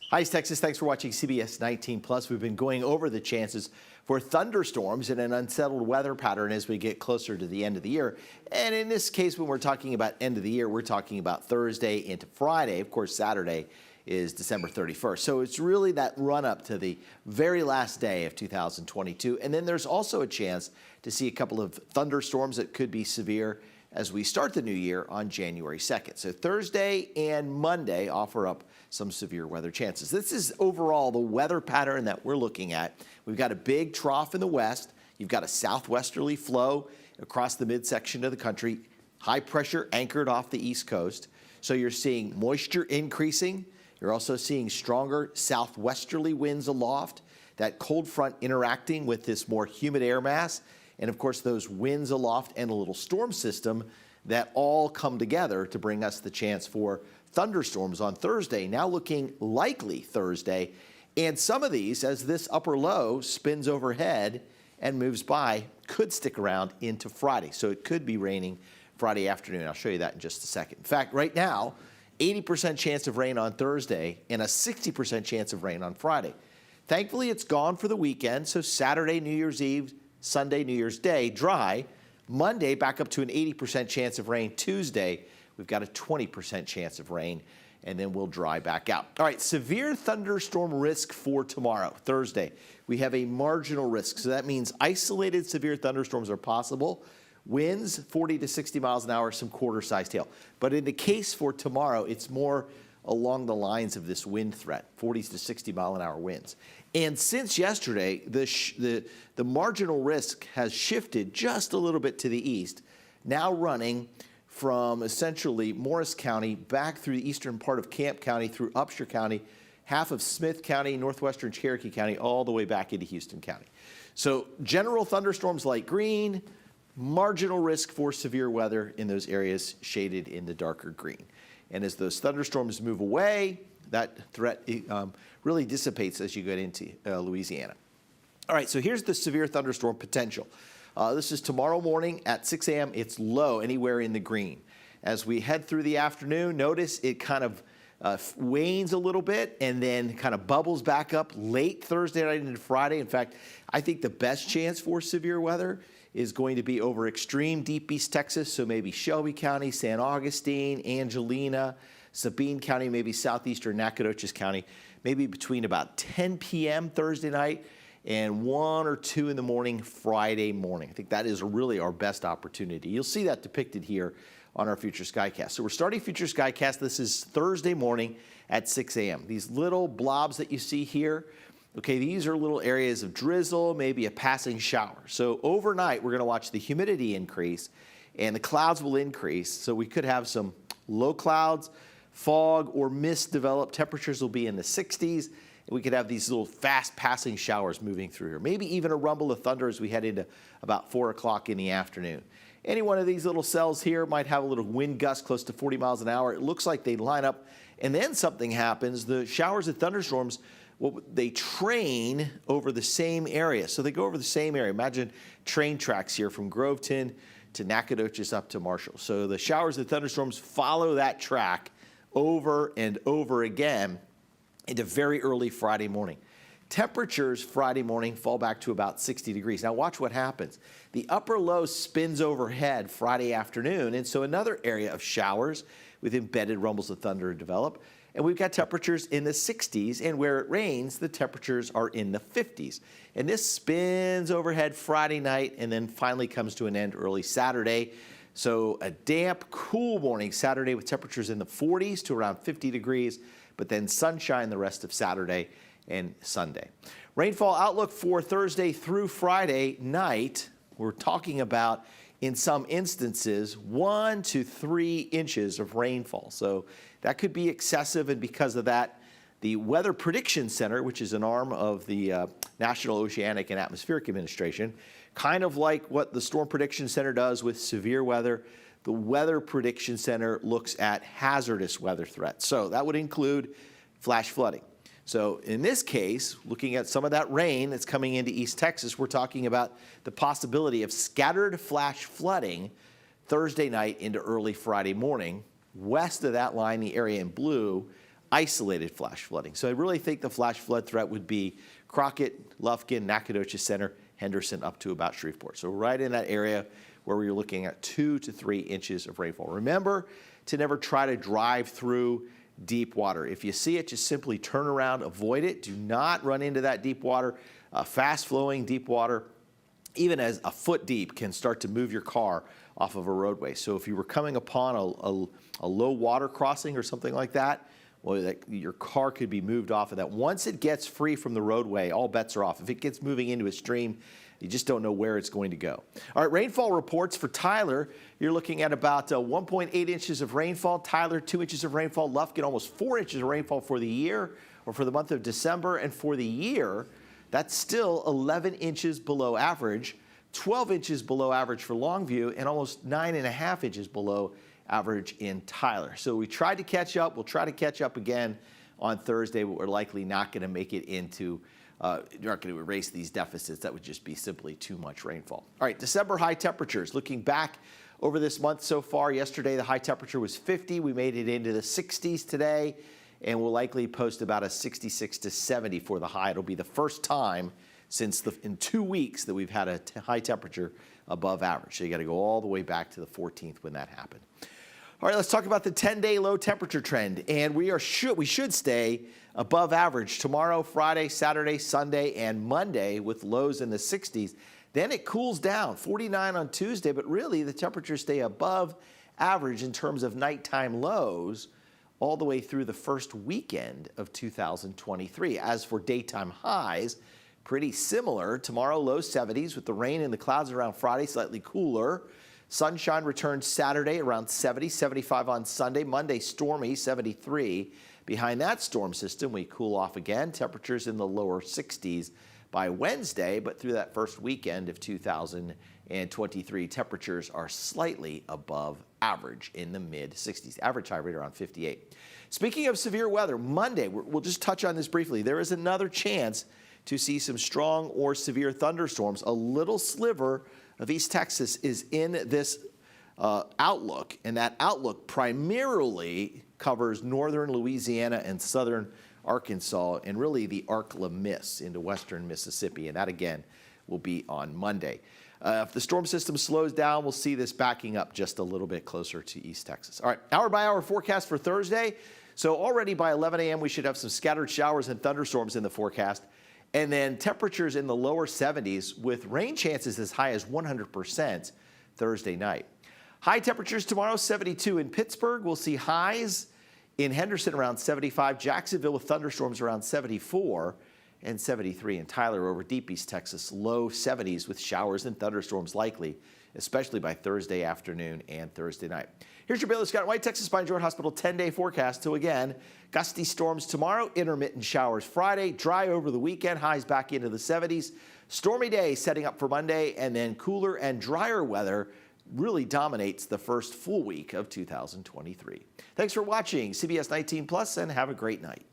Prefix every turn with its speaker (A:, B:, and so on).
A: Hi, Texas. Thanks for watching CBS 19 Plus. We've been going over the chances for thunderstorms and an unsettled weather pattern as we get closer to the end of the year. And in this case, when we're talking about end of the year, we're talking about Thursday into Friday. Of course, Saturday is December 31st. So it's really that run up to the very last day of 2022. And then there's also a chance to see a couple of thunderstorms that could be severe as we start the new year on January 2nd. So Thursday and Monday offer up some severe weather chances. This is overall the weather pattern that we're looking at. We've got a big trough in the west. You've got a southwesterly flow across the midsection of the country. High pressure anchored off the east coast. So you're seeing moisture increasing. You're also seeing stronger southwesterly winds aloft. That cold front interacting with this more humid air mass. And of course, those winds aloft and a little storm system that all come together to bring us the chance for thunderstorms on Thursday. Now looking likely Thursday. And some of these, as this upper low spins overhead and moves by, could stick around into Friday. So it could be raining Friday afternoon. I'll show you that in just a second. In fact, right now, 80% chance of rain on Thursday and a 60% chance of rain on Friday. Thankfully, it's gone for the weekend. So Saturday, New Year's Eve, Sunday, New Year's Day, dry. Monday, back up to an 80% chance of rain. Tuesday, we've got a 20% chance of rain, and then we'll dry back out. All right, severe thunderstorm risk for tomorrow, Thursday. We have a marginal risk, so that means isolated severe thunderstorms are possible. Winds 40 to 60 miles an hour, some quarter-sized hail. But in the case for tomorrow, it's more along the lines of this wind threat, 40 to 60 mile an hour winds. And since yesterday, the marginal risk has shifted just a little bit to the east, now running from essentially Morris County back through the eastern part of Camp County, through Upshur County, half of Smith County, northwestern Cherokee County, all the way back into Houston County. So general thunderstorms light green, marginal risk for severe weather in those areas shaded in the darker green. And as those thunderstorms move away, that threat really dissipates as you get into Louisiana. All right, so here's the severe thunderstorm potential. This is tomorrow morning at 6 a.m. It's low anywhere in the green. As we head through the afternoon, notice it kind of wanes a little bit and then kind of bubbles back up late Thursday night into Friday. In fact, I think the best chance for severe weather is going to be over extreme deep East Texas, so maybe Shelby County, San Augustine, Angelina, Sabine County, maybe southeastern Nacogdoches County, maybe between about 10 p.m. Thursday night and 1 or 2 in the morning Friday morning. I think that is really our best opportunity. You'll see that depicted here on our Future Skycast. So we're starting Future Skycast. This is Thursday morning at 6 a.m. These little blobs that you see here, okay, these are little areas of drizzle, maybe a passing shower. So overnight, we're going to watch the humidity increase and the clouds will increase. So we could have some low clouds, fog, or mist develop. Temperatures will be in the 60s. And we could have these little fast passing showers moving through here. Maybe even a rumble of thunder as we head into about 4 o'clock in the afternoon. Any one of these little cells here might have a little wind gust close to 40 miles an hour. It looks like they line up, and then something happens. The showers and thunderstorms, well, they train over the same area. So they go over the same area. Imagine train tracks here from Groveton to Nacogdoches up to Marshall. So the showers and thunderstorms follow that track over and over again into very early Friday morning. Temperatures Friday morning fall back to about 60 degrees. Now watch what happens. The upper low spins overhead Friday afternoon, and so another area of showers with embedded rumbles of thunder develop. And we've got temperatures in the 60s, and where it rains, the temperatures are in the 50s. And this spins overhead Friday night and then finally comes to an end early Saturday. So a damp, cool morning Saturday with temperatures in the 40s to around 50 degrees, but then sunshine the rest of Saturday and Sunday. Rainfall outlook for Thursday through Friday night, we're talking about, in some instances, 1 to 3 inches of rainfall. So that could be excessive, and because of that, the Weather Prediction Center, which is an arm of the National Oceanic and Atmospheric Administration, kind of like what the Storm Prediction Center does with severe weather, the Weather Prediction Center looks at hazardous weather threats. So that would include flash flooding. So in this case, looking at some of that rain that's coming into East Texas, we're talking about the possibility of scattered flash flooding Thursday night into early Friday morning. West of that line, the area in blue, isolated flash flooding. So I really think the flash flood threat would be Crockett, Lufkin, Nacogdoches Center, Henderson up to about Shreveport. So right in that area where we're looking at 2 to 3 inches of rainfall. Remember to never try to drive through deep water. If you see it, just simply turn around, avoid it. Do not run into that deep water. Fast flowing deep water, even as a foot deep, can start to move your car off of a roadway. So if you were coming upon a low water crossing or something like that, well, your car could be moved off of that. Once it gets free from the roadway, all bets are off. If it gets moving into a stream, you just don't know where it's going to go. All right, rainfall reports for Tyler. You're looking at about 1.8 inches of rainfall. Tyler, 2 inches of rainfall. Lufkin, almost 4 inches of rainfall for the year, or for the month of December. And for the year, that's still 11 inches below average, 12 inches below average for Longview, and almost 9.5 inches below average in Tyler. So we tried to catch up. We'll try to catch up again on Thursday, but we're likely not going to make it into you're not going to erase these deficits. That would just be simply too much rainfall. All right, December high temperatures. Looking back over this month so far, yesterday the high temperature was 50. We made it into the 60s today, and we'll likely post about a 66 to 70 for the high. It'll be the first time since in 2 weeks that we've had a high temperature above average. So you got to go all the way back to the 14th when that happened. All right, let's talk about the 10-day low temperature trend, and we should stay above average tomorrow, Friday, Saturday, Sunday, and Monday with lows in the 60s. Then it cools down, 49 on Tuesday, but really the temperatures stay above average in terms of nighttime lows all the way through the first weekend of 2023. As for daytime highs, pretty similar. Tomorrow, low 70s with the rain and the clouds around Friday, slightly cooler. Sunshine returns Saturday around 70, 75 on Sunday. Monday, stormy, 73. Behind that storm system, we cool off again. Temperatures in the lower 60s by Wednesday, but through that first weekend of 2023, temperatures are slightly above average in the mid-60s. Average high rate around 58. Speaking of severe weather, Monday, we'll just touch on this briefly. There is another chance to see some strong or severe thunderstorms. A little sliver of East Texas is in this outlook, and that outlook primarily covers northern Louisiana and southern Arkansas, and really the Ark-La-Miss into western Mississippi, and that again will be on Monday. If the storm system slows down, we'll see this backing up just a little bit closer to East Texas. All right, hour-by-hour forecast for Thursday. So already by 11 a.m. we should have some scattered showers and thunderstorms in the forecast. And then temperatures in the lower 70s with rain chances as high as 100% Thursday night. High temperatures tomorrow, 72 in Pittsburgh. We'll see highs in Henderson around 75. Jacksonville with thunderstorms around 74 and 73 in Tyler over Deep East Texas. Low 70s with showers and thunderstorms likely, especially by Thursday afternoon and Thursday night. Here's your Baylor Scott White Texas Spine Joint Hospital 10-day forecast. So again, gusty storms tomorrow, intermittent showers Friday, dry over the weekend, highs back into the 70s. Stormy day setting up for Monday, and then cooler and drier weather really dominates the first full week of 2023. Thanks for watching CBS 19 Plus, and have a great night.